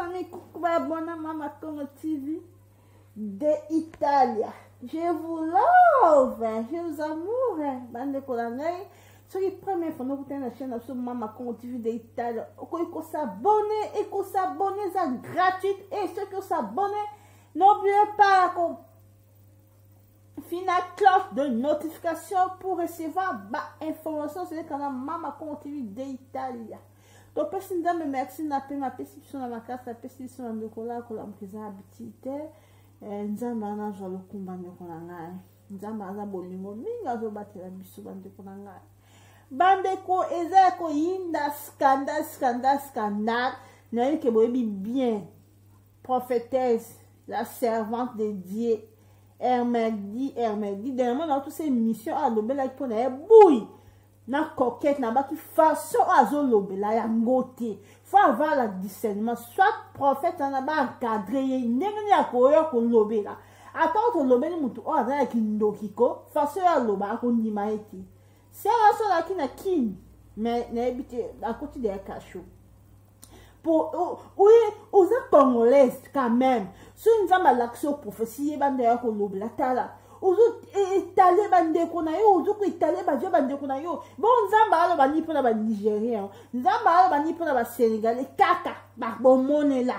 famille, coucou, bonne maman comme TV d'Italie. Je vous love, je vous amour, bande de colonel. Sur les premières fois, nous avons la chaîne sur Maman Congo TV d'Italie. Il faut s'abonner, il faut s'abonner, c'est gratuit. Et ceux qui s'abonnent, n'oubliez pas la cloche de notification pour recevoir l'information sur le canal Maman Congo TV d'Italie. Donc, personne me merci na pe ma perception na makasa la perception na ndokola kola mkiza habitite nzamba na jalo kumba ndokola ngai nzamba za bolingo minga zo batela biso bande kola ngai bande ko eza ko yinda scandale na yike boyebi bien prophétesse la servante de Dieu Hermedi dernièrement dans toutes ces missions à lobela qui pona bouille na coquette na ba qui façon azo lobela ya ngote faut avoir le discernement soit prophète na ba encadrer ndenge ya koyo ko lobela attends to lobela mutu o azana ki ndokiko façon ya loba ko ndima eti c'est aso la ki na kin mais na ebité à côté de cacho pour oui aux congolais quand même si nous avons l'action prophétie bande ya ko lobela tala ozo étaler bande ko na yo ozo ko étaler bande ko na yo bon nzamba alo bani pona ba nigérien nzamba alo bani pona ba sénégalais kaka ba bomone la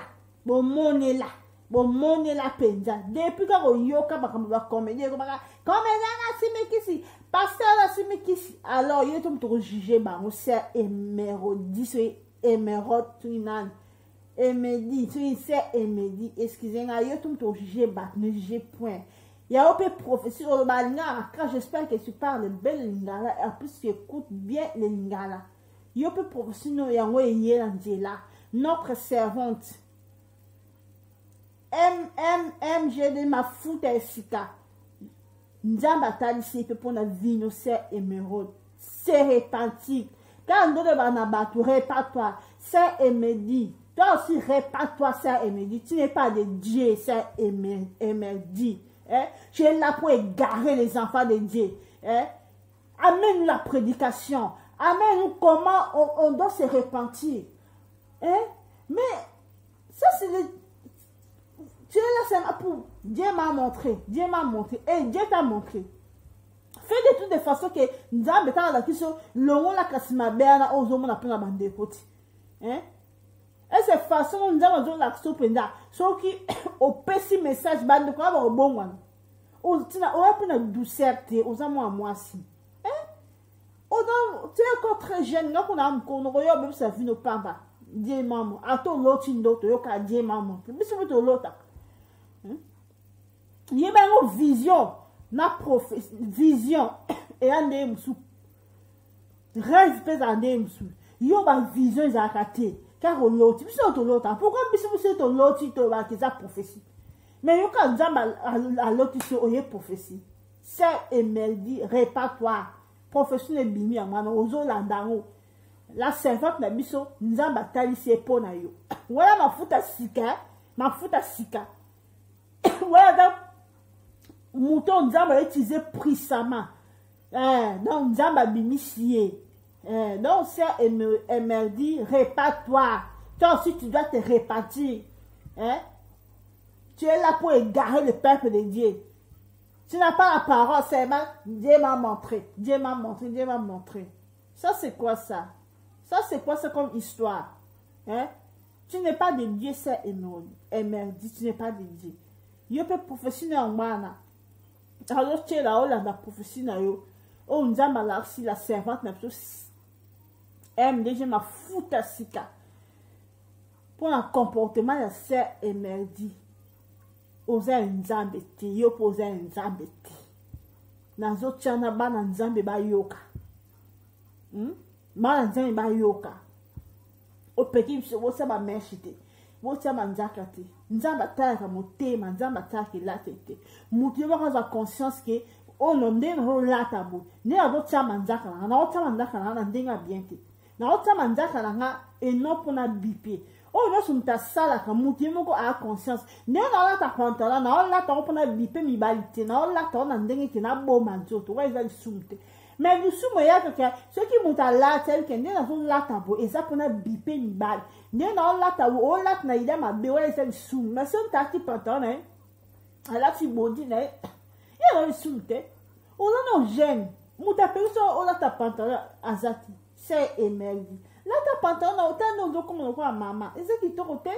penza depuis ka ko yoka ba kamba ba comédie ko ba na simekisi pasteur la simekisi alors yo tom to juger ba on c'est émerodi c'est émerode tunan Emedi tu c'est Emedi excusez-moi yo tom to juger ba ne juger point. Il y a un prophétie au Balinga. J'espère que tu parles bien le lingala. Et en plus, tu écoutes bien le lingala. Il y a un prophétie no là. Notre servante. J'ai de ma foute à Sika. Nzamba tali si peut pour la vie no c'est émeraude. C'est répantique. Quand on doit banabatou, répare-toi. C'est Emedi. Toi aussi, répare-toi, c'est Emedi. Tu n'es pas de Dieu, c'est Emedi. Tu es là pour égarer les enfants de Dieu. Amène la prédication. Amène comment on doit se repentir. Mais ça c'est le... Tu es là seulement pour... Dieu m'a montré. Et Dieu t'a montré. Fais de toutes les façons que nous avons besoin de la question. L'on la cassima béana aux hommes la peine à bande de côté. Et cette façon, nous avons l'action pendant. Sauf qui, au petit message, bande de quoi, au bon one. On a pris une douceur, aux amours à moi aussi. Tu es encore très jeune, donc on a un con, on a sa vie, nos parents. Dieu maman, à ton l'autre, yoka, Dieu maman. Mais c'est votre l'autre. Il y a une vision, na prophétie, vision, et un nez sous. Rêve, peut un nez sous. Il y a une vision, ils ont raté. Car on l'autre, pourquoi c'est ton l'autre, tu vas qui sa prophétie? Mais il y a à l'autre, tu sais, prophétie. C'est Emedi, répare-toi. Prophétie n'est bimi à moi, aux Olandano. La servante n'a biso, nous avons bataillé ses pots na yo. Voilà ma foute à sika. Voilà donc, mouton, nous avons utilisé puissamment. Donc, nous avons bimi sié. Donc, c'est Emedi, répare-toi. Toi aussi, tu dois te répartir. Tu es là pour égarer le peuple de Dieu. Tu n'as pas la parole, c'est Dieu m'a montré. Ça, c'est quoi ça? Ça, c'est quoi ça comme histoire? Tu n'es pas de Dieu, c'est Emedi. Tu n'es pas de Dieu. Il y a des prophéties en mana. Alors, tu es là, la prophétie, on nous a malaki la servante, déjà ma fouta sika. Pour un comportement, la sœur Emedi. Oza nzambe te yo poza nzambe te nazo tchana bana nzambe ba yoka bana nzambe ba yoka o peki biso bo sa ba meshite bo tcha manzaka te nzamba taka motema nzamba taka latete mutu ba ka conscience que on onde ro lata bo ne abo tcha manzaka na o tcha manzaka na ndenga bien te na o tcha manzaka na e non pona bipe. Oh, je suis ta sala quand mutu moko a conscience. Ne na ta pantalon na la ta opona bipe mi balite na la ta na ndenge te na bo manzo to wa izali sumte. mais nous sommes ceux qui montent à la telle que nous avons la tabo et ça pour nous biper ni balle nous avons la tabo on la na ida ma be ouais c'est sous mais si on t'a qui pantalon hein à la fi body né il y a le sous té on a nos gènes monta personne on a ta pantalon azati c'est émerdi là ta pantalon autant nous comme on voit maman et c'est qui te côté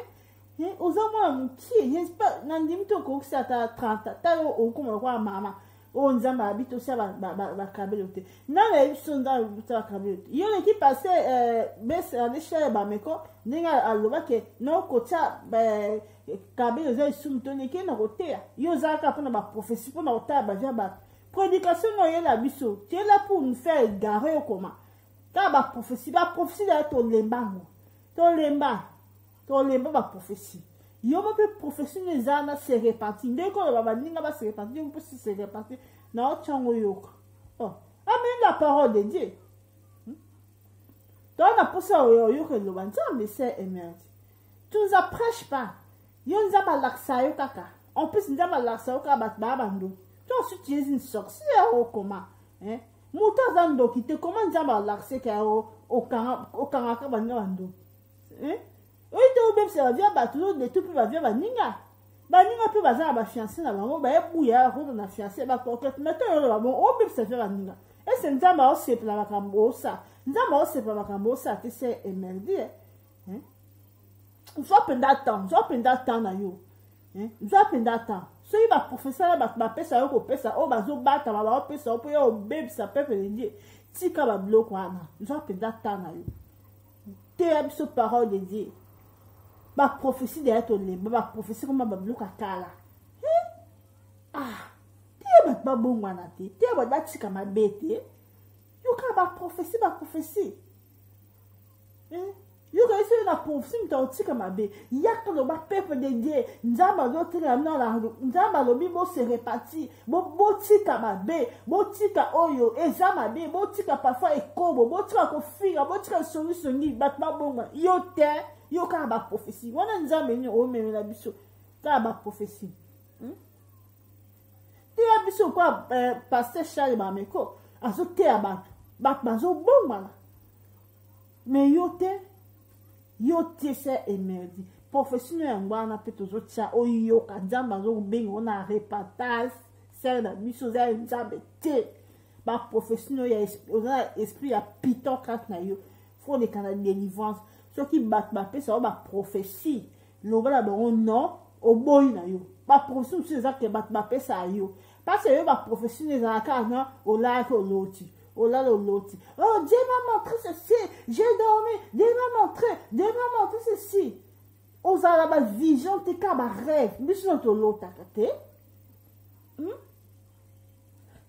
aux hommes qui n'est pas n'andim to ko ça ta 30 ta au comme on voit maman on nzamba habite aussi ba kabelote na le sonda ta kabelote yo le qui passait bes à l'échelle ba meko ninga aloba ke no kocha ba kabelo za sumtone ke na kotea yo zaka pona ba prophétie pona ota ba ja ba prédication no ye la biso tu es là pour nous faire garer comment ta ba prophétie da to lemba ba prophétie yo ma pe prophétie les ana se répartir dès qu'on va ninga ba se répartir on peut se répartir na chango yoka oh amen la parole de Dieu donc on a pour ça yo que le banza mais c'est émerge tu nous apprêches pas yo nous a laksa yo kaka en plus nous a laksa yo ka ba bando tu ensuite tu es une sorcière ou comment hein muta zando qui te comment nous a laksa ka au kanga bando hein oui, tu as ça vient battre de tout va vient baninga peut bazar ba fiancé na bango ba ebouya ko na fiancé ba coquette maintenant ba bon on peut se faire baninga et c'est nzamba aussi pour la kambosa nzamba aussi pour la kambosa que c'est émerdi hein on soit pendant temps na yo hein soit pendant temps so il va professeur ba pesa yo ko pesa o bazo bata ba pesa po yo baby ça peut venir tika ba bloc wana soit pendant temps na yo te cette parole de Dieu ba prophétie de être le ba prophétie comme ba bloka kala te ba bon wana te ba tika ma bete yo ka ba prophétie yo ka essayer la prophétie mta tika ma be yaka lo ba peuple de Dieu nzamba do tika na la nzamba lo bi bo se répartir bo tika ma be bo tika oyo ezama be bo tika parfois ekobo bo tika ko figa bo tika solution ni ba bon yo te yo ka ba prophétie wana nzambe ni o meme la biso ka ba prophétie te ya biso kwa pasteur Charles Bameko azo te ba bazo bomba mais yo te c'est émerdi prophétie no ngwana pe tozo tia o yo ka nzamba zo benga ona repartage c'est la biso za nzambe te ba prophétie no ya esprit ya piton kat na yo faut les canaux de délivrance ceux qui battent ma paix, ça va prophétie. Le voilà bon non au boy na yo. Ba prophétie c'est ça que battent ma paix ça yo. Parce que ba prophétie les akana au lac au loti. Au là au loti. Oh Dieu m'a montré ceci, j'ai dormi, Dieu m'a montré ceci. Aux arabes vision te ka ba rêve, mais sur ton lot takate.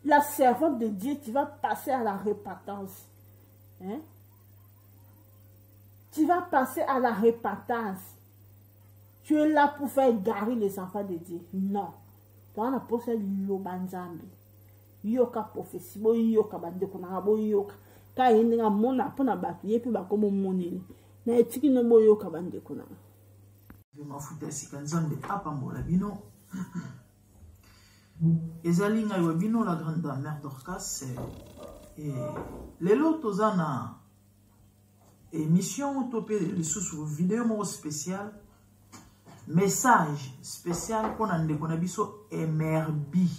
La servante de Dieu, tu vas passer à la repentance. Hein? Tu vas passer à la repentance. Tu es là pour faire garer les enfants de Dieu. Non. Tu as pour faire l'obanzambi. Yoka prophétie. Bo yoka bande kona bo yoka. Ka yenga mona pona batu yepi ba komo moneli. Na etiki no bo yoka bande kona. Je m'en foutais si kanzambe apambola bino. Ezali nga bino la grande mère Dorcas et les lots zana émission topé les sous vidéo spécial message spécial pour ndeko na biso emerbi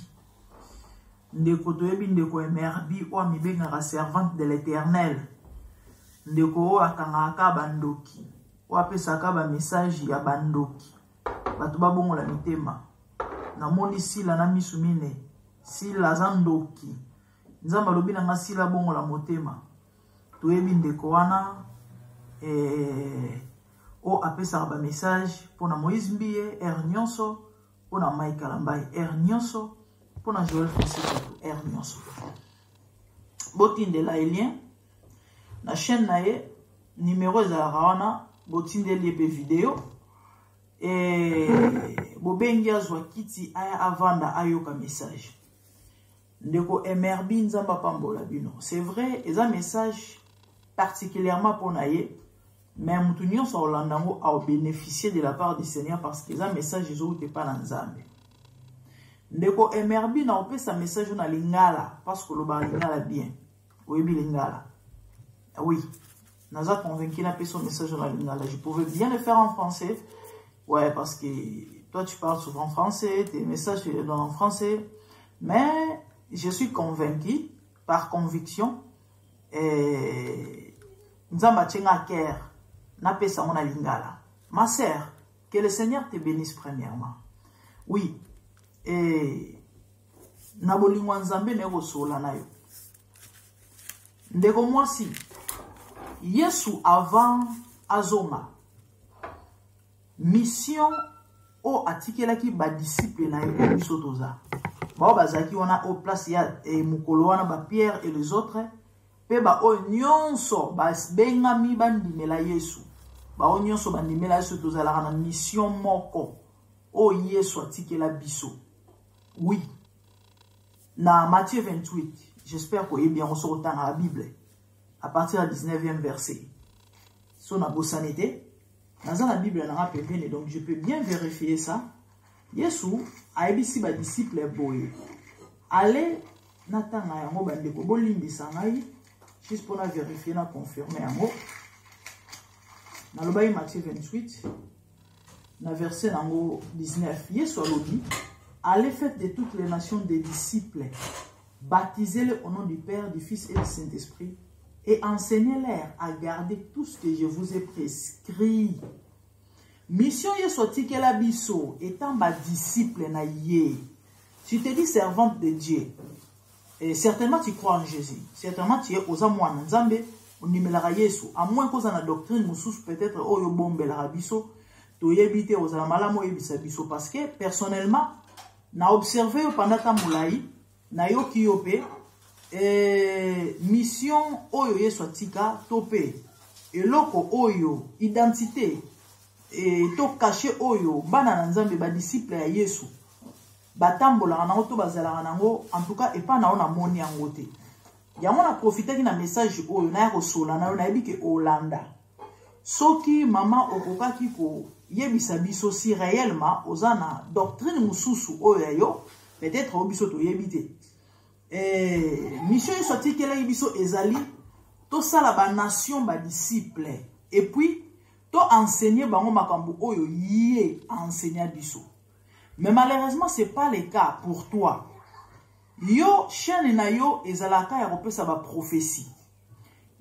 ndeko toyebi ndeko emerbi o mibenga la servante de l'Éternel ndeko o akangaka bandoki o apesaka ba message ya bandoki batu babongola mitema na moni sila na misumine sila zandoki nzamba lobi na sila bongola motema toyebi ndeko wana o apesa ba message pour na Moïse Mbie Nyonso pour na Mike Kalambai Nyonso pour na Joël Francis Nyonso botinde la lien na chaîne na ye numéro za rawana botinde liebe vidéo et bobengi azwa kiti aya avanda ayoka message ndeko emerbi nzamba pambola bino c'est vrai eza message particulièrement pour naye mais mutu nyonso olandango a bénéficier de la part du Seigneur parce que eza message ezo te pas na nzambe ndeko emerbi na opesa message na lingala parce que lo ba lingala bien Oui, Lingala. Oui. Naza convaincu n'a pas son message en Lingala. Je pouvais bien le faire en français. Ouais, parce que toi, tu parles souvent français, tes messages, tu les donnes en français. Mais je suis convaincu, par conviction, et Nzamba Tchenga Ker n'a pas sa mona Lingala. Ma sœur, que le Seigneur te bénisse premièrement. Oui. Et Nabolingwa Nzambe Nego Sola na yo. Ndeko mwasi. Yesu avant azonga. Mission o atikelaki ba disciple na yo biso toza. Ba bazaki wana au place ya mukolo wana ba Pierre et les autres pe ba o nyonso ba bengami bandimela Yesu. Ba o nyonso bandimela Yesu toza la na mission moko o Yesu atikela biso. Oui. Na Matthieu 28, j'espère que bien on se retrouve dans la Bible à partir du 19e verset. Son abosanité. Dans la Bible, on a rappelé, donc je peux bien vérifier ça. Yesu a ebisi ba disciple boye. Allez, natanga yango bandeko bolimbisa ngai juste pour vérifier na confirmer yango. Na lobayi Matthieu 28, na verset nango 19. Yesu alobi, allez faites de toutes les nations des disciples, baptisez-les au nom du Père, du Fils et du Saint-Esprit, et enseignez-leur à garder tout ce que je vous ai prescrit. Mission Yesoti Kela Biso, étant ma disciple na ye. Tu te dis servante de Dieu. Et certainement tu crois en Jésus. Certainement tu es aux amours en Nzambe, au numéra Yesu. À moins qu'on a doctrine, moussous peut-être, oh yo bombe la biso, to yebite aux amalamo yebisa biso. Parce que personnellement, na observé pendant ta moulaï, na yo kiyope, mission oyo Yesu atika topé. Et loko oyo, identité. Et to caché oyo bana nzambe ba disciple ya Yesu batambola na auto bazala nango en tout cas et pas na ona moni yango te yango na profiter na message oyo na ya ko sola na yo na yebike Olanda soki mama okokaki ko yebisa biso si réellement ozana doctrine mususu oyo yo peut-être obiso to yebite mission Yesu atikela biso ezali to sala ba nation ba disciple et puis to enseigner bango makambo oyo yé enseigner biso. Mais malheureusement c'est pas le cas pour toi. Yo chaîne na yo ezalaka ya kopesa ba prophétie.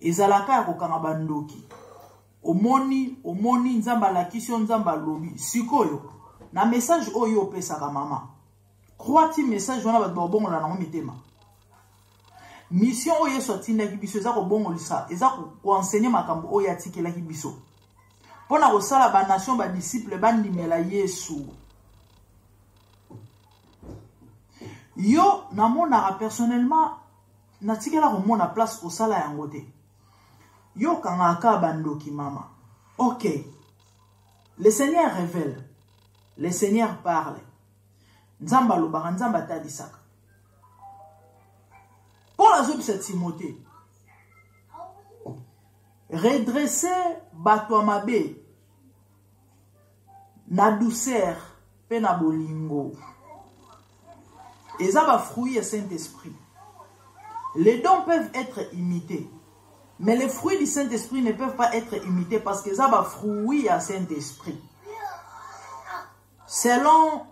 Ezalaka ya kokanga bandoki. Omoni nzamba la kisio nzamba lobi. Sikoyo na message oyo opesa ka mama. Crois-tu message wana ba bongo la na mitema. Mission oyo sotinda ki biso ezako bongo lisa, ezako ko enseigner makambo oyo atikela ki biso. Pona kosala ba nation ba disciple bandimela Yesu. Yo namona personnellement natikela ko mona place osala yango te. Yo kangaka bandoki mama. OK. Le Seigneur révèle. Le Seigneur parle. Nzamba lobaka nzamba tadisaka. Pour la zone de Timothée. Redresser bato mabe na douceur pe na bolingo. Eza ba fruits du Saint-Esprit. Les dons peuvent être imités, mais les fruits du Saint-Esprit ne peuvent pas être imités parce que eza ba fruits du Saint-Esprit. Selon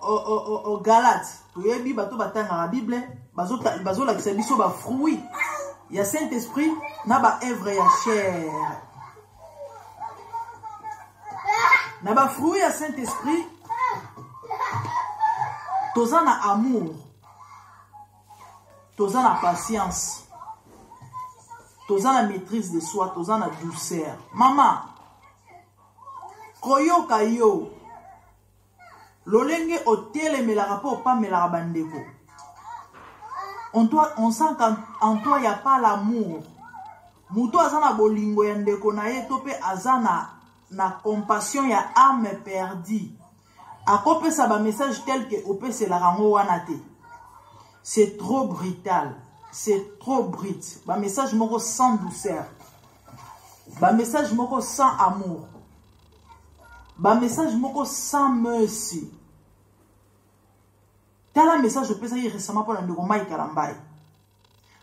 Galates, toyebi bato batanga la Bible, bazo la kisabiso ba fruits. Il y a Saint-Esprit, na ba œuvre ya chair. Na ba fruit ya Saint-Esprit, tozana amour, tozana patience, tozana maîtrise de soi, tozana douceur. Maman, koyo kayo, lolenge otele me la rapport pas me la bandeko. On sent qu'en toi, il n'y a pas l'amour. Mouto azana bolingo ya ndeko na ye tope azana na compassion ya âme perdue. Akope sa ba message tel que ope se la rango wanate. C'est trop brutal. C'est trop brut. Ba message moko sans douceur. Ba message moko sans amour. Ba message moko sans mercy. Tel un message je peux dire récemment pour le Mike Kalambai.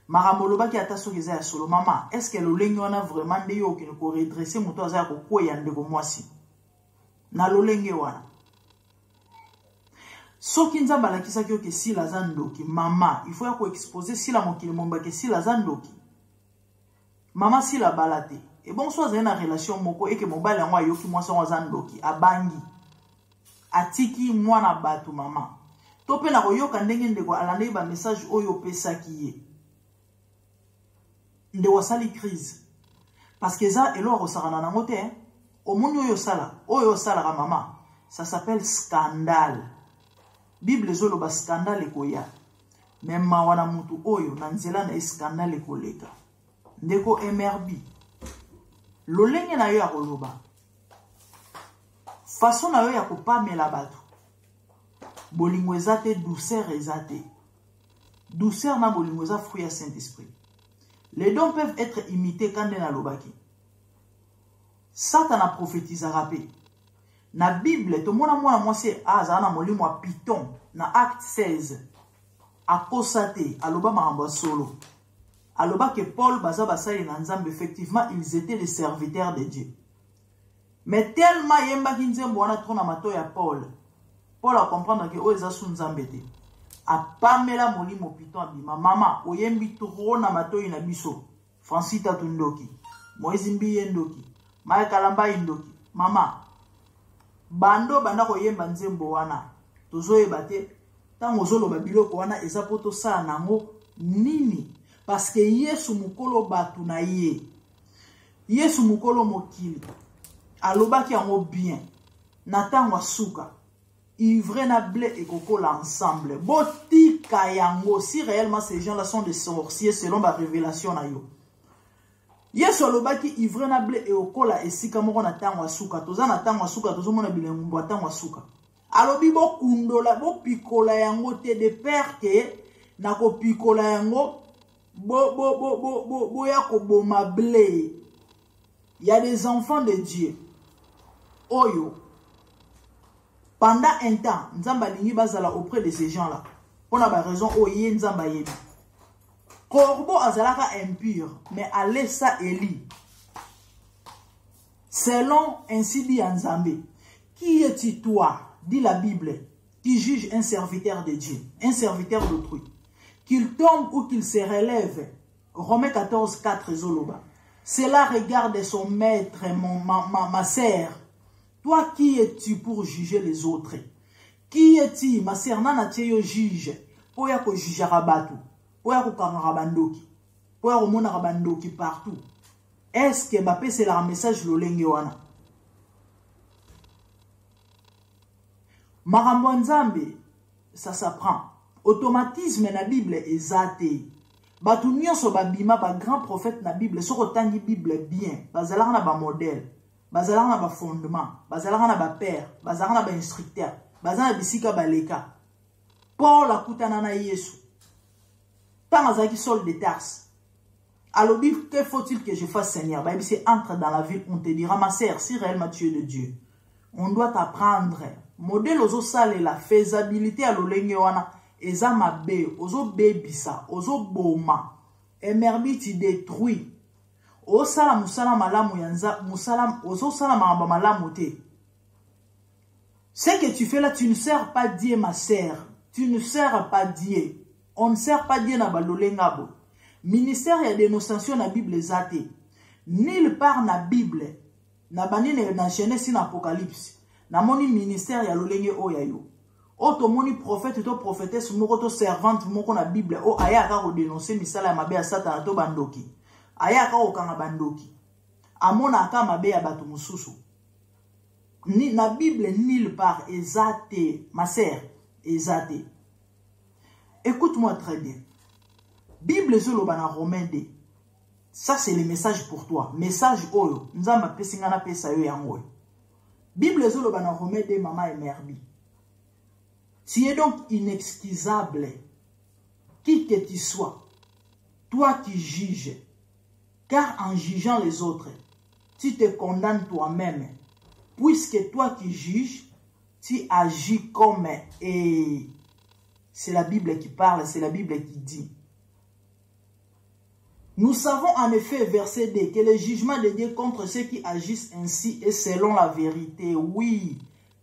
Maramoloba qui ata soki eza ya solo mama, est-ce que lolenge wana vraiment nde yo okende ko redresser moto aza ya kokweya ndeko mwasi na lolenge wana? Soki nzambe alakisaki yo ke sila aza ndoki mama, il faut ya ko exposer sila mokili momba ke sila aza ndoki. Mama sila balate. Et bon soit na relation moko et que mobile yango ayoki mwasi yango aza ndoki abangi. Atiki mwana batu mama. To pe na koyoka ndenge ndeko alande ba message oyo pesaki ye. Nde wasali crise. Parce que ça elo rosarana nango te. Omoni oyo sala ka mama. Ça s'appelle scandale. Bible zolo ba scandale koya. Même mawana mutu oyo na nzela na scandale koleka. Ndeko MRB. Lolenge na yo ya koloba. Façon na yo ya kopamela bato. Bolingo eza te, douceur eza te. Douceur na bolingo eza fruit ya Saint-Esprit. Les dons peuvent être imités quand na lobaki. Satan a prophétisé rapé. Na Bible, to mona mwana mwasi aza na molimo wa Python na acte 16. A constaté aloba makambo solo. Aloba que Paul baza basali na nzambe, effectivement ils étaient les serviteurs de Dieu. Mais tellement yemba ki nzembo wana trop na mato ya Paul a comprendre que o eza su nzambe te. A pamela molimo Python abima mama oyembi trop na mato ina biso. Francis Tatundoki, Moïse Mbiye ndoki, Maya Kalamba ndoki. Mama bando banda ko yemba nzembo wana tozo yebate tango zolo babiloko wana eza poto sala nango nini? Parce que Yesu mukolo batu na ye. Yesu mukolo mokili. Alobaki yango bien. Natango suka. Ivre na blé et kokola ensemble. Botika yango. Si réellement ces gens-là sont des sorciers selon ma révélation na yo. Yesu alobaki ivre na blé et kokola esika moko na tango suka. Toza na tango suka tozo mona bilembo na tango suka. Alobi bo kundola bo pikola yango te de père que na ko pikola yango blé. Il y a des enfants de Dieu. Oyo. Pendant un temps, Nzamba lingi bazala auprès de ces gens-là. On a ba raison oye Nzamba yebi. Corbeau azalaka impur, mais Alessa Eli. Selon ainsi dit Nzambe, qui es-tu toi, dit la Bible, qui juge un serviteur de Dieu, un serviteur d'autrui? Qu'il tombe ou qu'il se relève. Romains 14, 4, Zoloba. Cela regarde son maître, ma sœur. Toi, qui es-tu pour juger les autres? Qui es-tu, ma sœur, nana tieyo juge? Pour yako juger rabatu. Pour yako kangarabandoki. Pour yako monarabandoki partout. Est-ce que Mbappé c'est le message lolenge wana? Marambo Nzambe, ça s'apprend. Automatisme na Bible ezate. Batu nyonso babima ba grand prophète na Bible soko tangi Bible bien. Bazalaka na ba modèle, bazalaka na ba fondement, bazalaka na ba père, bazalaka na ba instructeur, bazalaka na bisika baleka. Paul akutana na Yesu. Tamazaki Saul de Tarse. Alobi, que faut-il que je fasse, Seigneur? Bah, c'est entre dans la ville, on te dira, ma sœur, si réellement tu es de Dieu, on doit t'apprendre. Modèle ozo sale la faisabilité à l'olenge wana. Eza mabe, ozo bebisa, ozo boma, emerbi ti détruit. O sala musala malamu yanza, musala, ozo sala maramba malamu te. Ce que tu fais là, tu ne sers pas Dieu, ma sœur. Tu ne sers pas Dieu. On ne sert pas Dieu na balolengabo. Ministère ya dénonciation na Bible zate. Nulle part na Bible, na banine na Genèse na Apocalypse, na moni ministère ya lolenge oyayo. Oto moni prophète to prophétesse moko to servante moko na Bible o ayaka ko dénoncer misala ya mabe ya Satan to bandoki. Ayaka ko kanga bandoki. Amona aka mabe ya bato mususu. Ni na Bible nulle part ezate, ma sœur, ezate. Écoute-moi très bien. Bible zoloba na Romains 2. Ça c'est le message pour toi. Message oyo nzamba pesinga na pesa yo yango. Bible zoloba na Romains 2 mama et merbi. Tu es donc inexcusable, qui que tu sois, toi qui juges, car en jugeant les autres, tu te condamnes toi-même, puisque toi qui juges, tu agis comme, et c'est la Bible qui parle, c'est la Bible qui dit. Nous savons en effet, verset 2, que le jugement de Dieu contre ceux qui agissent ainsi est selon la vérité. Oui,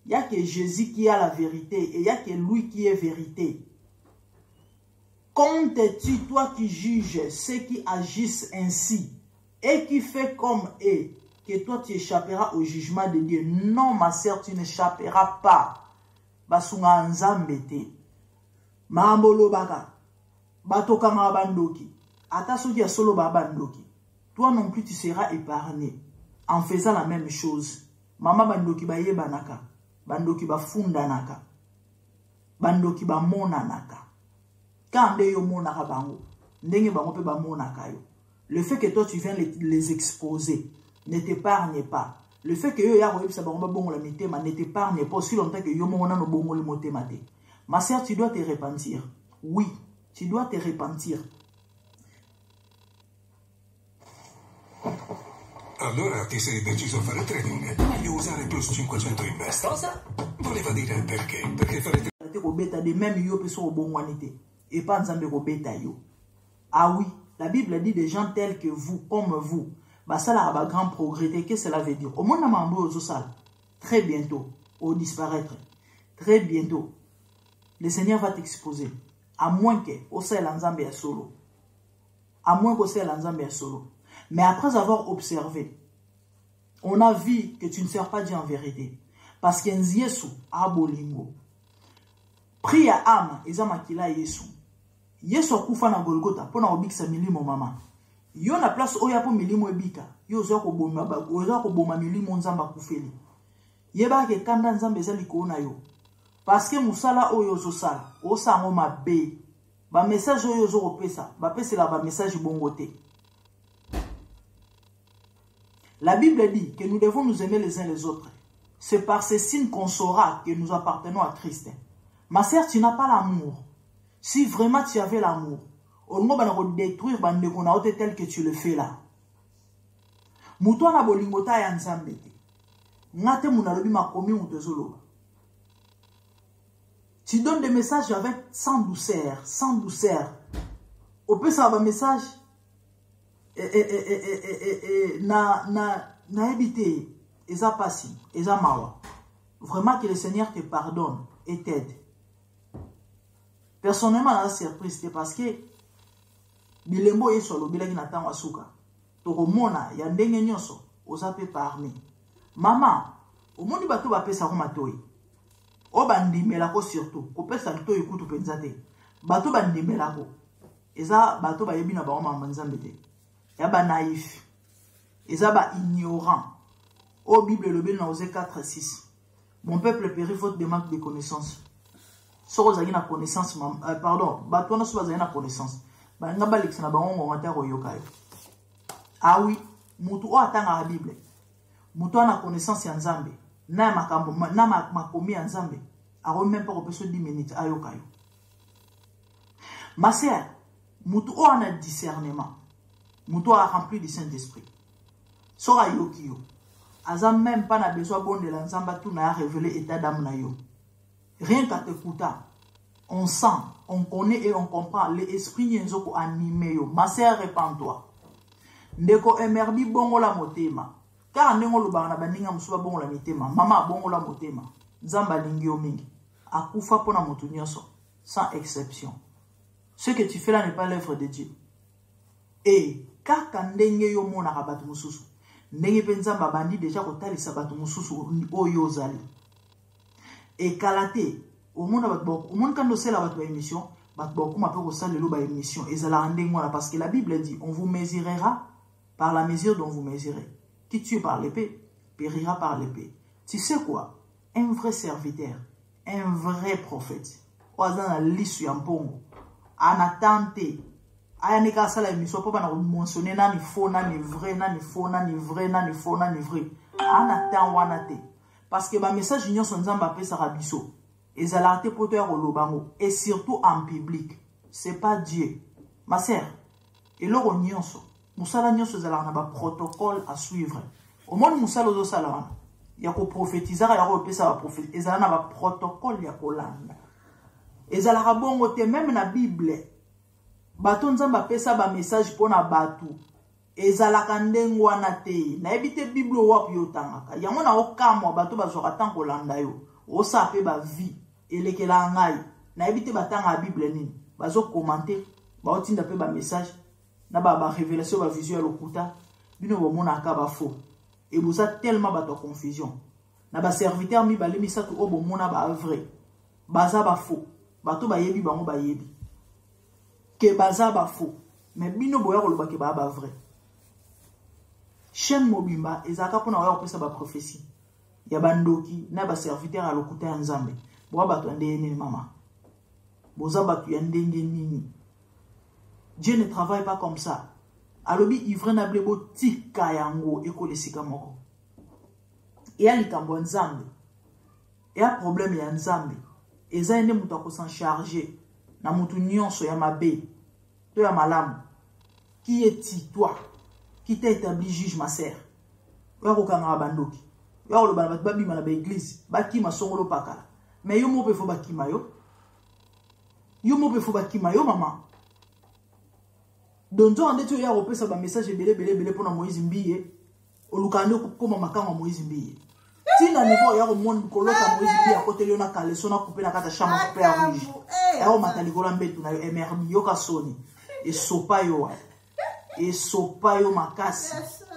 il n'y a que Jésus qui a la vérité et il n'y a que lui qui est vérité. Comptes-tu, toi qui juges ceux qui agissent ainsi et qui fait comme eux, que toi tu échapperas au jugement de Dieu? Non, ma sœur, tu n'échapperas pas. Basunga nzambete. Maambolo baka. Batoka mabandoki. Attention qui a solo babandoki. Toi non plus tu seras épargné en faisant la même chose. Mama bandoki ba yebanaka. Bandoki ba fundanaka. Bandoki ba monanaka. Quand yo monaka bango, ndenge bango pe ba monaka yo. Le fait que toi tu viens les exposer ne t'épargne pas. Le fait que yo ya royebisa bango ba bongo la mitema ne t'épargne pas aussi longtemps que yo mona no bongo le motema te. Ma sœur, tu dois te repentir. Oui, tu dois te repentir. Allora ti sei deciso a fare trading? Meglio usare plus 500 Invest. Cosa? Voleva dire perché? Perché fare de même yo peso obongwanite et pas nzambe ko beta yo. Ah oui, la Bible dit des gens tels que vous, comme vous. Bah ça là, bah grand progrès. Qu'est-ce que cela veut dire? Au moins na mambo au sal. Très bientôt, au disparaître. Très bientôt, le Seigneur va t'exposer. À moins que au sel nzambe ya solo. À moins qu'au sel nzambe ya solo. Mais après avoir observé, on a vu que tu ne sers pas Dieu en vérité. Parce que Yesu a bolingo. Prie à âme, eza makila Yesu. Yesu akufa na Golgotha, pona obikisa milimo mama. Yo na place oya po milimo ebika, yo zo ko boma milimo nzamba kufeli. Yeba ke kanda nzambe eza likolo na yo. Parce que musala oyo zo sala, o sango mabe. Ba message oyo zo kopesa, ba pesela ba message bongote. La Bible dit que nous devons nous aimer les uns les autres. C'est par ces signes qu'on saura que nous appartenons à Christ. Ma sœur, tu n'as pas l'amour. Si vraiment tu avais l'amour, on va détruire les tel que tu le fais là. Moutoua na bolingota ya nzambete. Ngate munalobi makomi mutezolo. Tu donnes des messages avec sans douceur, sans douceur. On peut savoir un message na éviter eza passi, eza mawa. Vraiment que le Seigneur te pardonne et t'aide. Personnellement, la surprise, c'est parce que bilembo yeso lobila ki natango asuka. Toko mona ya ndenge nyoso ozape parmi. Mama, omoni bato ba pesa ko matoi. O bandimela ko surtout, ko pesa lito ikutu penza te. Bato bandimela ko. Eza bato ba yebi na ba mama nzambe te. Ya ba naïf. Eza ba ignorant. Au Bible le na Osée 4:6. Mon peuple périt faute de manque de connaissance. Soko zaki na connaissance pardon, bato na so bazaki na connaissance. Ba ngaba lexana ba ngo ngata ko yokai. Ah oui, mutu o atanga la Bible. Mutu na connaissance ya Nzambe. Na makambo na makomi ya Nzambe. A même pas ko 10 minutes ayokai. Ma sœur, mutu o ana discernement. Mutu a rempli du Saint-Esprit. Sora yokiyo. Azam même pas na besoin bon de l'Nzamba tout na révéler état d'âme na yo. Rien qu'à t'écouter, on sent, on connaît et on comprend l'esprit yenzoko animé yo. Ma sœur, répands-toi. Ndeko emerbi bongo la motema. Car ndeko lo bana baninga musuba bongo la mitema. Mama bongo la motema. Nzamba lingi yo mingi. Akufa pona motu nyonso. Sans exception. Ce que tu fais là n'est pas l'œuvre de Dieu. Et kaka ndenge yo mona kabatu mususu. Ndenge penzamba bandi déjà kotalisa batu mususu oyo zali. Et Kalate, au monde quand on sait la votre émission, émission. Et ça la rendez parce que la Bible dit, on vous mesurera par la mesure dont vous mesurez. Qui tue par l'épée, périra par l'épée. Tu sais quoi? Un vrai serviteur, un vrai prophète. Oazana lisu yampongo. Anatante. Ayanika sala émission pour pas mentionner nani faux, nani vrai, nani faux, nani vrai, nani faux, nani vrai. Anatan wanate. Parce que ma message union son nzamba pe sarabiso. Et zalarte poteur au lobango. Et surtout en public. C'est pas Dieu. Ma sœur. Et l'or union so. Moussala union so zalana ba protocole à suivre. Au moins moussala zo salana. Yako prophétisera yako pesa ba prophète. Et zalana ba protocole yako landa. Et zalara bongo te même na Bible. bato nzamba pesa ba message pona batu ezalaka ndengo wana te na ebite bible wapi yotangaka yango na okamwa bato bazwaka tan kolanda yo osape ba vie elekela ngai na ebite batanga bible nini bazo commenter ba otinda pe ba message na ba révélation ba vision ya lokuta bino bomona ka ba faux et vous a tellement bato confusion na ba serviteur mi balemisa to bomona ba vrai baza ba faux bato bayebi bango bayebi ke baza ba faux mais bino boya koloba ke ba vrai chaîne mobimba ezaka pona wa kopesa ba prophétie ya bandoki na ba serviteur à lokuta ya nzambe bo bato ndeni mama boza bato ya ndenge nini. Dieu ne travaille pas comme ça. Alobi ivre na blebo tika yango ekole sika moko. Et a likambo nzambe. Et a problème ya nzambe. Eza ende mutu akosan charger na mutu nyonso ya mabe to ya malamu. Qui est toi qui t'a établi juge ma sœur? Oya kokanga bandoki. Oya koloba bat babima na ba église, bakima songolo pakala. Mais yo mo pe fo bakima yo. Yo mo pe fo bakima yo maman. Donc on dit ya repesa ba message belé pour na Moïse Mbiye. Olukande koma makanga Moïse Mbiye. Tina niveau ya monde kolota Moïse Mbiye à côté na kaleso na couper na kata chama couper ya rouge. Ya o matali kola mbetu na MRB yo ka soni. Et sopa yo. Et sopa yo makasi.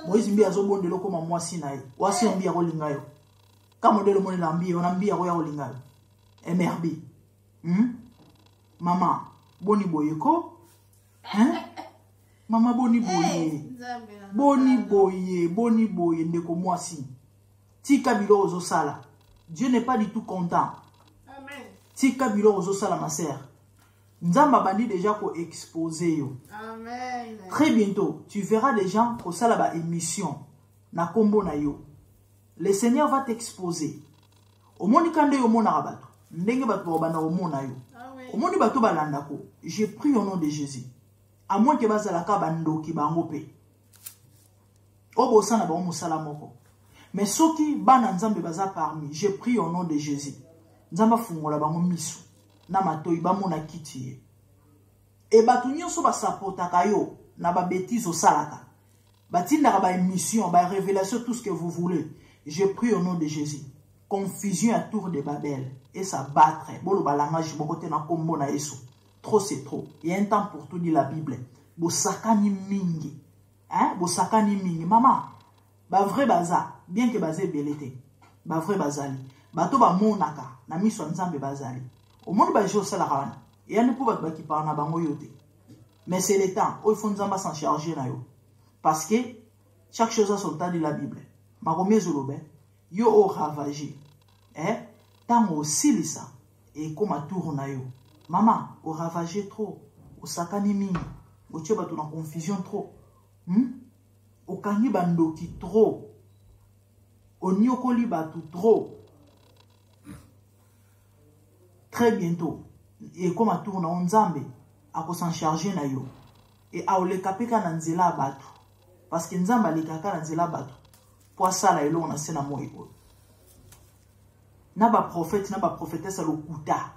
Moïse Mbiye azobondelo koma mwasi na ye. Wasi Mbiye ko linga yo. Ka modelo moni na Mbiye ona Mbiye ko ya ko linga yo. MRB. Maman, boni boyeko. Hein? Maman boni boye, ndeko mwasi. Tika bilo ozo sala. Dieu n'est pas du tout content. Amen. Tika bilo ozo sala ma sœur. Nzamba bandi déjà ko exposer yo. Amen. Très bientôt, tu verras des gens ko sala ba émission na kombo na yo. Le Seigneur va t'exposer. Omoni kande yo mona rabato. Ndenge bato bana omona yo. Omoni bato balanda ko. Je prie au nom de Jésus. À moins que bazalaka bandoki bangope. Obo sana ba musala moko. Mais soki bana nzambe baza parmi, je prie au nom de Jésus. Nzamba fungola bango misu. Na matoi ba mona kiti. E batu nyonso ba sapotaka yo na ba bêtise au salaka. Batinda ba émission, ba révélation, tout ce que vous voulez. Je prie au nom de Jésus. Confusion à tour de Babel et ça battre. Bolo ba langage bokote na kombo na Yesu. Trop c'est trop. Il y a un temps pour tout dire la Bible. Bosakani mingi. Hein? Bosakani mingi. Maman. Ba vrai baza. Bien que bazé belete. Ba vrai bazali. Bato ba monaka. Na miso nzambe bazali. Au monde ba jo sala wana. Et ya ne pou ba ki parna bango yote. Mais c'est le temps. Il faut nzamba s'en charger na yo. Parce que chaque chose a son temps de la Bible. Ma remise au lobe. Yo o ravagé. Hein? Tango aussi lisa. Et comme a tourna yo. Maman, au ravagé trop, au sakani mingi, au tchè bato na confusion trop, au kangi bandoki trop, au nyokoli bato trop. Très bientôt, et comme a tourna on nzambe, a ko s'en charger na yo, et a ole kapeka na nzela bato, parce que nzamba le kaka na nzela bato, po asala elo na sena mo eko. Na ba prophète, na ba prophétesse a lokuta.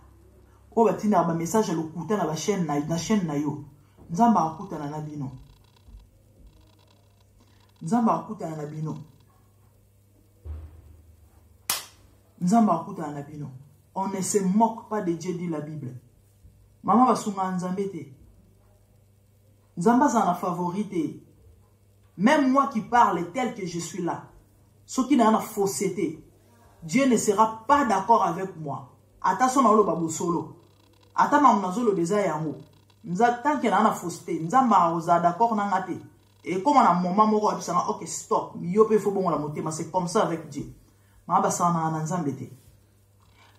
Ko batina ba message lokuta na ba chaîne na chaîne na yo. Nzamba akuta na bino. Nzamba akuta na bino. Nzamba akuta na bino. On ne se moque pas de Dieu, dit la Bible. Maman va sunga nzambe te. Nzamba za na favorité. Même moi qui parle tel que je suis là. Ce qui n'a pas fausseté. Dieu ne sera pas d'accord avec moi. Attention na lo babu solo. Ata mamnazolo deza yango. Nza tanke na fausseté. Nzamba oza d'accord na ngate. Et comme on a un moment moko abisanga, ok stop. Yo pe fo bon la motema, c'est comme ça avec Dieu. Ma basana na nzambe te.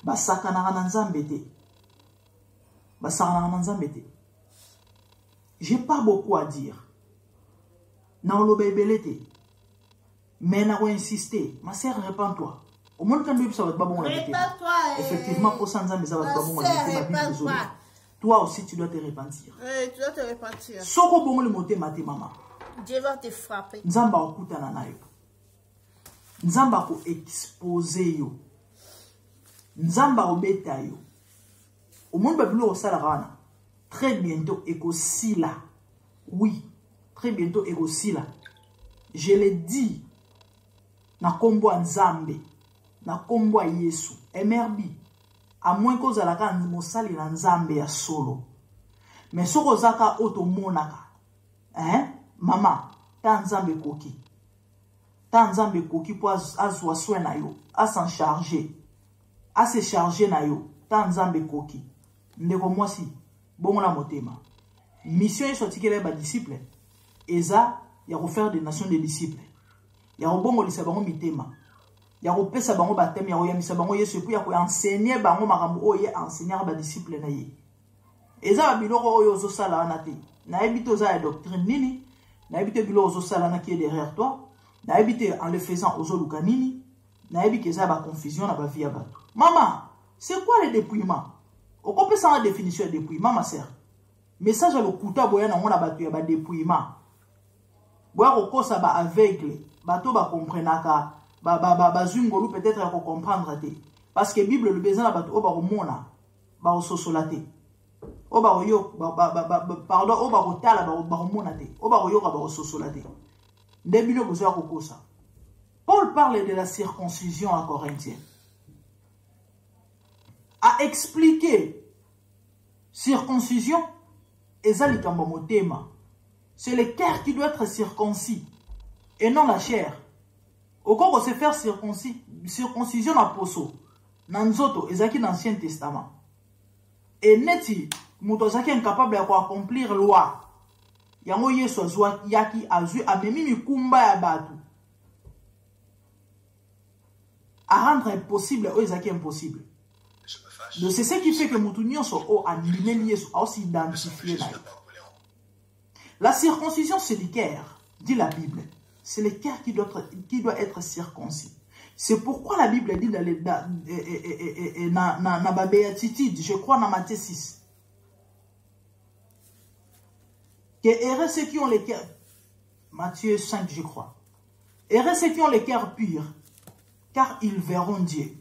Basaka na nzambe te. Basana na nzambe te. J'ai pas beaucoup à dire. Na lo bebelete. Mais na ko insister. Ma sœur, répands-toi. Au monde quand ça va être bon la vérité. Effectivement, pour ça, ça va être bon la vérité. Toi aussi, tu dois te repentir. Oui, tu dois te repentir. Soko bon le monter maté maman. Dieu va te frapper. Nzamba okuta na nayo. Nzamba ko exposer yo. Nzamba obeta yo. Au monde babilo osala rana. très bientôt ekosila. Oui, très bientôt ekosila. Je l'ai dit, na kombo nzambe, na kombo Yesu, emerbi, à moins que zalaka mosali na nzambe ya solo. Mais soko zaka oto monaka, hein, mama, ta nzambe koki. Ta nzambe koki po azwa soin na yo, a s'en charger, a se charger na yo, ta nzambe koki. Ndeko mwasi, bongo na motema. Mission est sorti qu'elle ba disciple. Eza, ya refaire des nations des disciples. Ya bongo lisa bango mitema. Ya pesa bango bateme, ya yamisa bango Yesu puis ya ko enseigner bango makambo oye enseigner ba disciple na ye. Eza ba biloko oyo zo sala na te. Na ebito za doctrine nini? Na ebite biloko zo sala na qui est derrière toi. Na ebite en le faisant ozo luka nini? Na ebite za ba confusion na ba vie ya bato. Maman, c'est quoi le dépouillement? On peut sans la définition de dépouillement, ma sœur. Message à l'okuta boya na mona bato ya ba dépouillement. Boya ko ça ba aveugle, bato ba comprenaka, ba zungolu peut-être ya ko comprendre te. Parce que Bible le besoin bato o ba ko mona, ba o sosolate. O ba yo pardon, o ba ko tala ba ko mona te. O ba yo ka ba o sosolate. Ndebino besoin ko kosa. Paul parle de la circoncision à Corinthiens. A expliqué circoncision et zalikambo motema. C'est le cœur qui doit être circoncis et non la chair. Au cas où se faire circoncision na poso, nanzoto ezaki dans l'Ancien Testament. Et neti muto zaki incapable de accomplir loi. Yango Yesu azwa yaki azui amemi mikumba ya batu. À rendre impossible ou ezaki impossible. Donc c'est ce qui fait que mutu nyonso o animé Yesu a aussi identifié là. La circoncision, c'est le cœur, dit la Bible. C'est le cœur qui doit être circoncis. C'est pourquoi la Bible dit dans la béatitude, je crois dans Matthieu 6, que heureux ceux qui ont le cœur, Matthieu 5, je crois, heureux ceux qui ont le cœur pur, car ils verront Dieu.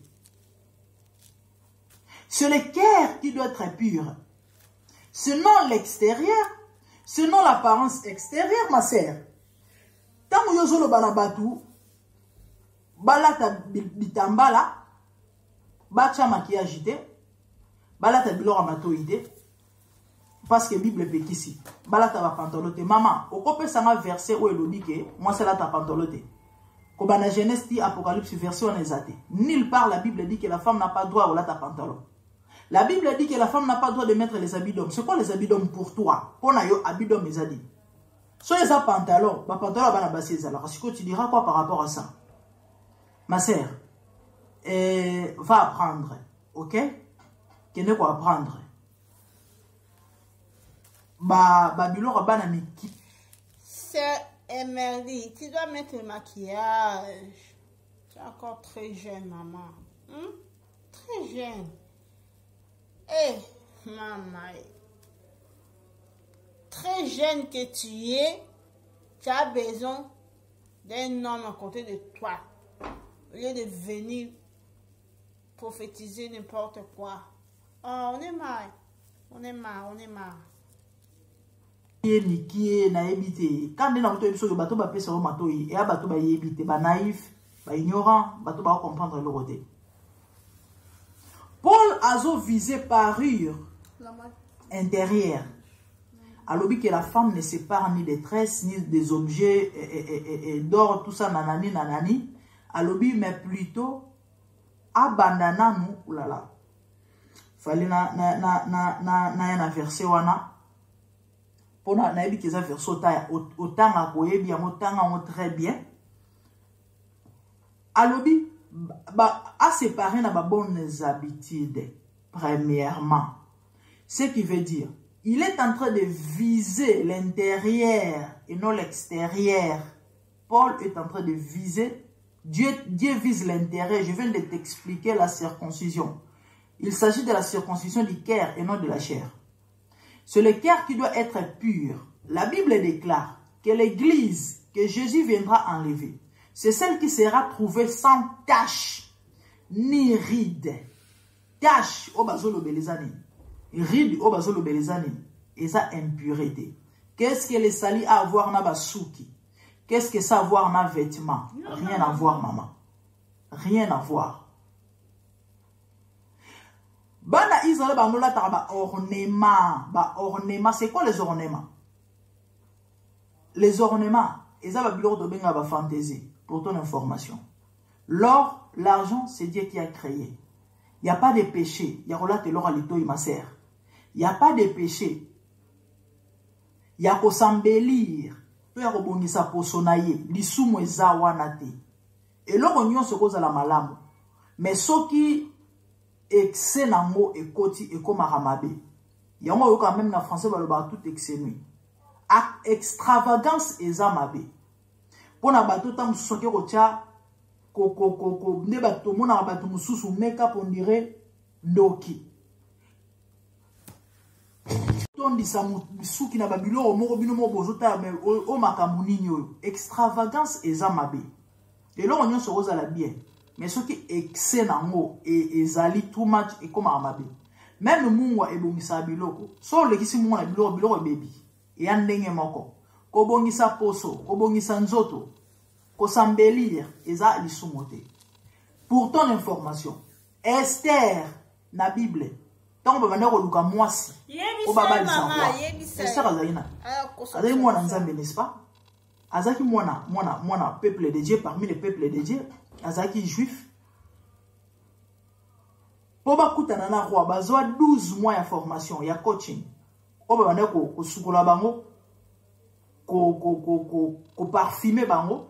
C'est le cœur qui doit être pur. Ce non l'extérieur, ce non l'apparence extérieure, ma sœur. Tant que vous avez banabatu, balata bitambala, bacha maquillage, balata bilora matoide, parce que la Bible est ici. Balata va pantalote. Maman, au copé ça m'a versé où elle dit que moi c'est là ta pantalote. Quand dans la Genèse dit Apocalypse verset on est athée. Nulle part la Bible dit que la femme n'a pas droit à la ta pantalon. La Bible dit que la femme n'a pas le droit de mettre les habits d'homme. C'est quoi les habits d'homme pour toi? Pour les habits d'homme, ils ont dit. Soit les pantalons, ma pantalon va basser. Alors, tu diras quoi par rapport à ça? Ma sœur, va apprendre. Ok? Qu'est-ce qu'on va apprendre? Babylon va miki. Sœur Emerly, tu dois mettre le maquillage. Tu es encore très jeune, maman. Très jeune. Eh, maman, très jeune que tu es, tu as besoin d'un homme à côté de toi. Au lieu de venir prophétiser n'importe quoi. Oh, on est marre. On est marre, on est marre. Qui est naïvité. Quand on a un peu de bateau, on peut se remettre et un bateau, naïf, ignorant, bateau, va comprendre le côté. Paul a visé parure intérieure. Alors que la femme ne sépare ni des tresses, ni des objets et d'or, tout ça, nanani, nanani. Alors, mais plutôt, abandonna nous, oulala. Fallait na verset wana. Pour na ebi keza verset autant à koye bien, autant très bien. Alors, à séparer na bonnes habitudes, premièrement. Ce qui veut dire, il est en train de viser l'intérieur et non l'extérieur. Paul est en train de viser, Dieu vise l'intérieur. Je viens de t'expliquer la circoncision. Il s'agit de la circoncision du cœur et non de la chair. C'est le cœur qui doit être pur. La Bible déclare que l'église que Jésus viendra enlever, c'est celle qui sera trouvée sans tache ni ride. Tache, au bazolo belezani. Ride, au bazolo belezani. et ça impureté. Qu'est-ce que les salis à avoir na basuki? Qu'est-ce que ça avoir na vêtements? Rien à voir, maman. Rien à voir. Bana Israël bangola ta ornement. C'est quoi les ornements? Les ornements, ils ont la fantaisie, pour ton information. L'or, l'argent, c'est Dieu qui a créé. Il n'y a pas de péché. Il y a relate l'or à l'ito, ma sœur. Il n'y a pas de péché. Il y a qu'à s'embellir. Il y a qu'à s'embellir pour sonailler. L'issou eza wanate. Et l'or, on y a ce cause à la malam. Mais ce qui est excellent et koti et comme aramabe. Il y a quand même en français, il y a tout excellent. Extravagance eza mabe. Pona bato tam soke rocha ko ne bato mona bato mususu make-up on dirait ndoki. Tondi sa musuki na babilo moko bino mo bozota me o makamuni nyo. Extravagance eza mabe. Et là on y se rose à la bien. Mais ce qui excès nango et ezali too much et comme amabe. Même mungwa ebongisa biloko. So le kisi mungwa na biloko baby. Et en ndenge moko. Ko bongisa poso, ko bongisa nzoto, ko s'embellir, eza lisumote. Pour ton information, Esther na Bible, tant que vous luka mwasi, o baba li savoir. Esther azalina. Azali mwana nzambe, n'est-ce pas? Azaki mwana peuple de Dieu parmi les peuples de Dieu, azaki juif. Po bakutana na roi bazwa 12 mois ya formation, ya coaching. Ko banda ko sukola bango ko parfumer bango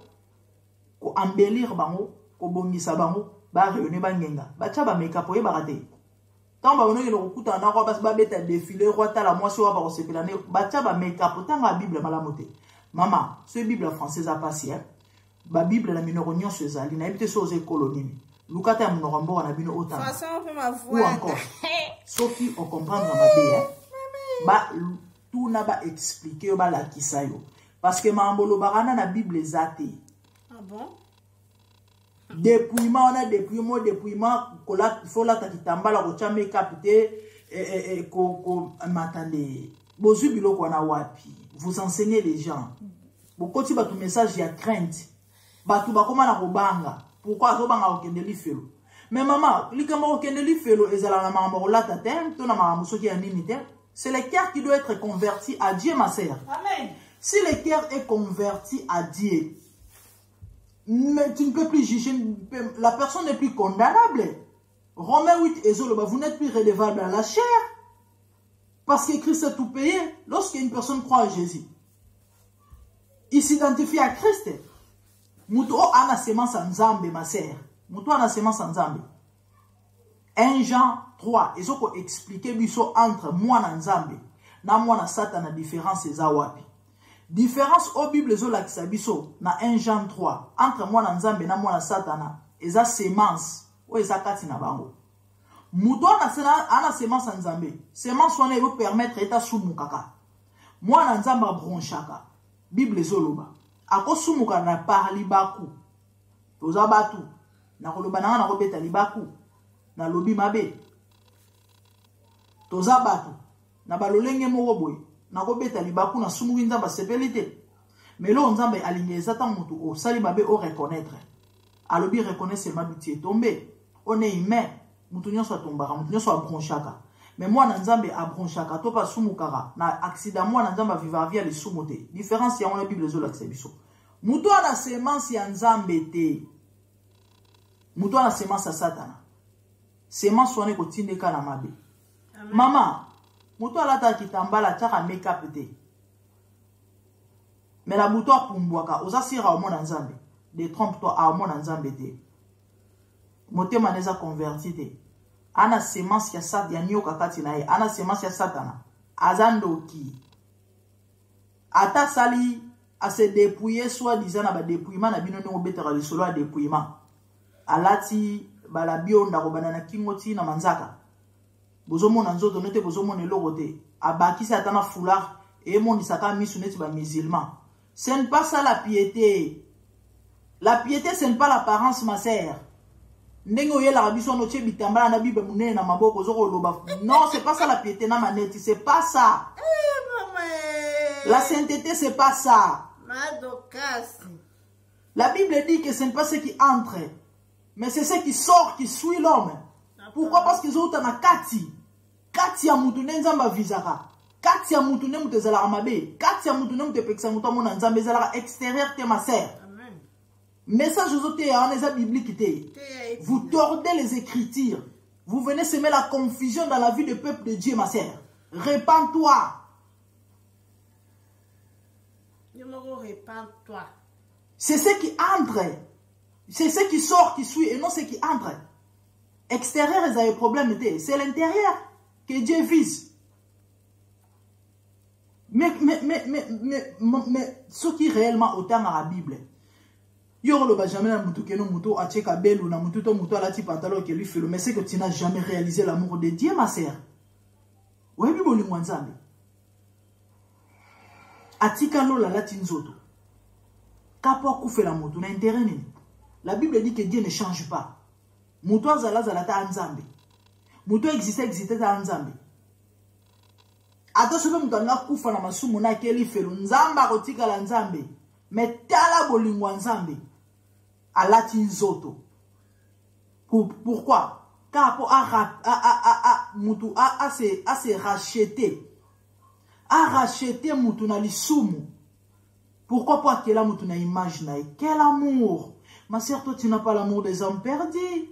ko embellir bango ko bongisa bango ba réunir bangenga ba tcha ba make up e barate tant ba ono ko kuta na ko ba beta défilé roi ta la moisi wa ba ko sepela ne ba tcha ba make up tanga bible malamote mama ce bible française a passé ba bible la minoro nyonso ezali na ebite so ze colonie lukata ya mnorambo na bino otanga façon on peut ma voix encore sauf qui on comprendre ma bé ba tout n'a pas expliqué ba la kisayo parce que mambolo barana na bible zate. Ah bon? Dépouillement on a dépouillement kola fola ta kitambala ko cha make up te ko m'attendez bozu biloko na wapi vous enseignez les gens bokoti ba tout message ya crainte ba tout ba koma na ko banga pourquoi zo banga okende li felo mais maman likamba okende li felo ezala na mambo la ta tem to na mambo soki ya nini te. C'est le cœur qui doit être converti à Dieu, ma sœur. Amen. Si le cœur est converti à Dieu, mais tu ne peux plus juger, la personne n'est plus condamnable. Romains 8 et Zoloba, vous n'êtes plus redevable à la chair. Parce que Christ a tout payé. Lorsqu'une personne croit à Jésus, il s'identifie à Christ. Moutou ana semence en Zambé, ma sœur. Moutou ana semence en Zambé. 1 Jean 3, ils ont expliqué biso entre moi na Nzambe na moi na Satan la différence eza wapi. Différence au Bible zo la kisabiso na 1 Jean 3 entre moi na Nzambe na moi na Satan eza semence o eza kati na bango. Muto ana semence en Nzambe. Semence wana ebo permettre eta sumukaka. Moi na Nzambe bronchaka. Bible zo loba. Ako sumuka na parli baku. Toza batu. Na koloba na ko beta libaku. Na lobi mabe toza bato na balolenge moko boye na ko beta libaku na sumu nzamba sepelite mais lo nzamba alingeza ta mutu o sali mabe o reconnaître alobi reconnaître seulement biti est tombé on est humain mutu nyonso atombaka mutu nyonso abronchaka mais moi na nzambe abronchaka to pa sumu kara na accident moi na nzamba vivre via les sumote différence ya on la Bible zo la biso mutu ana semence ya nzambe te mutu ana semence ya Satana. Semence soane ko tindeka na mabe. Mama, muto alata kitambala tchaka make up te. Mais la buto pumbwaka, oza sira au mona nzambe. Détrompe-toi au mona nzambe te. Mote maneza converti te. Ana semence ya sat ya nyoka kati na ye, ana semence ya Satana. Azando ki. Ata sali a se dépouiller soit disant na ba dépouillement na bino ngo betera le solo a dépouillement. Alati bala bio ndako banana kingoti na manzaka bozo mona nzoto nete bozo mona eloko te abaki satana foulard et mon isaka misu neti ba musulman. Ce n'est pas ça la piété. La piété ce n'est pas l'apparence, ma sœur. Ndenge oyela biso no che bitambala na bible munene na maboko zoko loba. Non, c'est pas ça la piété na maneti, c'est pas ça. La sainteté, c'est pas ça. Madokasi. La Bible dit que ce n'est pas ce qui entre, mais c'est ce qui sort qui suit l'homme. Pourquoi? Parce que ont na kati. Kati ya mutu nenzamba vizaka. Kati ya mutu ne mutu zala amabe. Kati ya mutu ne mutu peksa mutu mona nzambe zala extérieur te ma sœur. Amen. Message aux autres en eza biblique te. Vous tordez les écritures. Vous venez semer la confusion dans la vie du peuple de Dieu, ma sœur. Répands-toi. Répands-toi. C'est ce qui entre. C'est ce qui sort, qui suit, et non ce qui entre. Extérieur, ils ont un problème. C'est l'intérieur que Dieu vise. Mais ce qui est réellement autant dans la Bible, mais c'est que tu n'as jamais réalisé l'amour de Dieu, ma sœur. Oui, la Bible dit que Dieu ne change pas. Mouto zala ta nzambe. Mouto existe ta nzambe. Ata sobe mouto na kufa na masumu na keli felo nzamba kotika la nzambe. Metala bolingwa nzambe. Alati nzoto. Pourquoi? Car mouto a se racheté. A racheté mouto na lisumu. Pourquoi pas que la mouto na image na quel amour? Ma sœur, toi tu n'as pas l'amour des hommes perdus.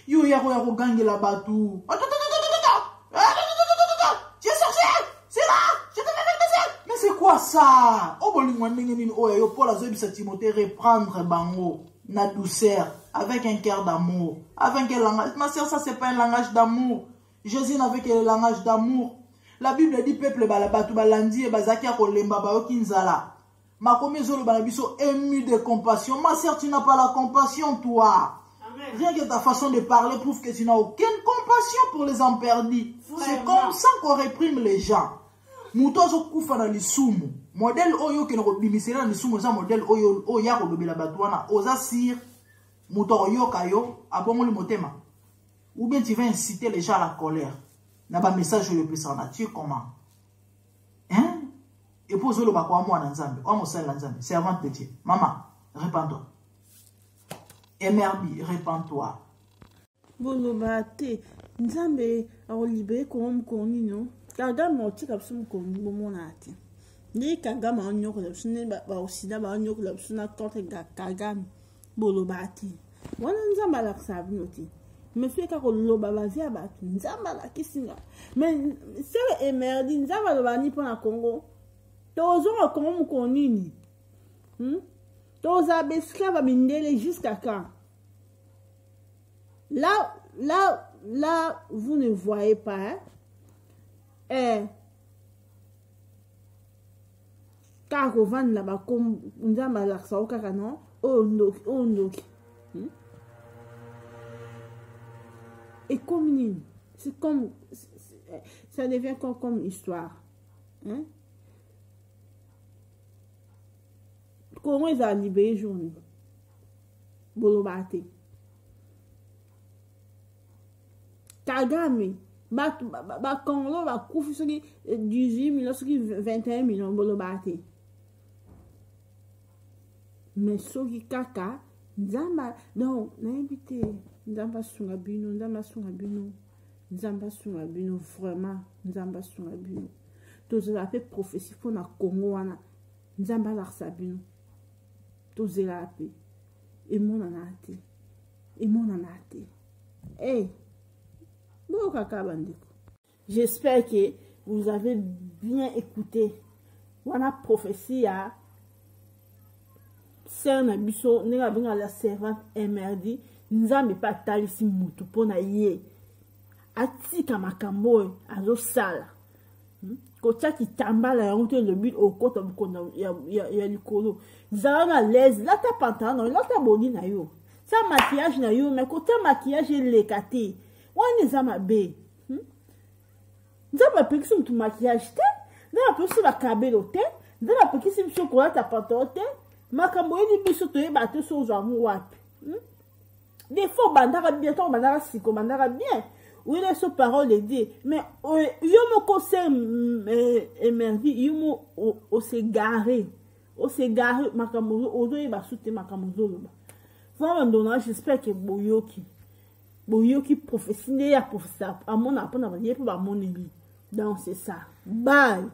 Yo yaro gangue la batou. Tu es sorcier. C'est là. Je te fais faire. Mais c'est quoi ça? Oh bolingwa ndengeni oh yo Paul azobisa Timothée reprendre bango na douceur avec un cœur d'amour. Avec un langage. Ma sœur, ça c'est pas un langage d'amour. Jésus n'avait que le langage d'amour. La Bible dit peuple bala batou balandi e bazaki akolemba ba okinzala. Ma commission banabiso ému de compassion. Ma sœur, tu n'as pas la compassion toi. Rien que ta façon de parler prouve que tu n'as aucune compassion pour les hommes perdus. C'est comme ça qu'on réprime les gens. Moutozo kufa na lisumu. Modèle oyo ke no bimisela na lisumu za modèle oyo oya ko dobela batwana. Oza sir muto yo kayo abongoli motema. Ou bien tu vas inciter les gens à la colère. Na ba message le plus en nature comment? Hein? Et pour zolo ba kwa moi na nzambe. O mo sel na nzambe. Servante de Dieu. Maman, répands-toi. Emerbi, répands-toi. Bolobate, nzambe aolibere comme koni no. Kaga moti kapsum koni bomonati. Ni kaga ma onyoko lapsune ba osida ba onyoko lapsuna tote ga kaga bolobate. Wana nzamba la sabi noti. Monsieur ka ko loba ba via ba nzamba la kisinga. Mais c'est emerdi nzamba lo bani pona Congo. Tozo ko koni ni. Tous les esclaves mindele jusqu'à quand? Là, vous ne voyez pas. Hein? Car au vent là-bas, comme nous avons l'accès au carano, et comme c'est comme ça devient comme histoire. Hein? Comment ils ont libéré journée? Bolobate. Kagame. Congo va couper 18 millions, 21 millions bolobate. Mais ce qui kaka, nzamba, non, n'invité, nzamba sungabino, vraiment, nzamba sungabino. Tous les affaires prophéties pour na Congo wana, nzamba larsabino. Et mon anate. Hey, j'espère que vous avez bien écouté. Wana prophétie à Sœur Nabiso, n'est-ce la servante emerdi, nzambe pas talisi mutu pona ye. Atika makambo azo sala. Kocha ki tambala ya unte le but au côté ya likolo. Zana l'aise, là ta pantalon, là ta boni na yo. Ça maquillage na yo, mais côté maquillage le kate. Wani zama be. Zama pekisi mtu maquillage te, zama pekisi ba kabelo te, zama pekisi mtu kola ta pantalon te. Makambo yedi biso to yeba te so zo amu wapi. Des fois bandara bien, to bandara siko bandara bien. oui les sous parole de Dieu mais yo mo conseil émerveillé yo mo o se garé makamuzo ozo ba soute makamuzo ba vraiment donc j'espère que boyoki prophétie ya prophétie à mon apona ba yepo ba moneli donc c'est ça bye.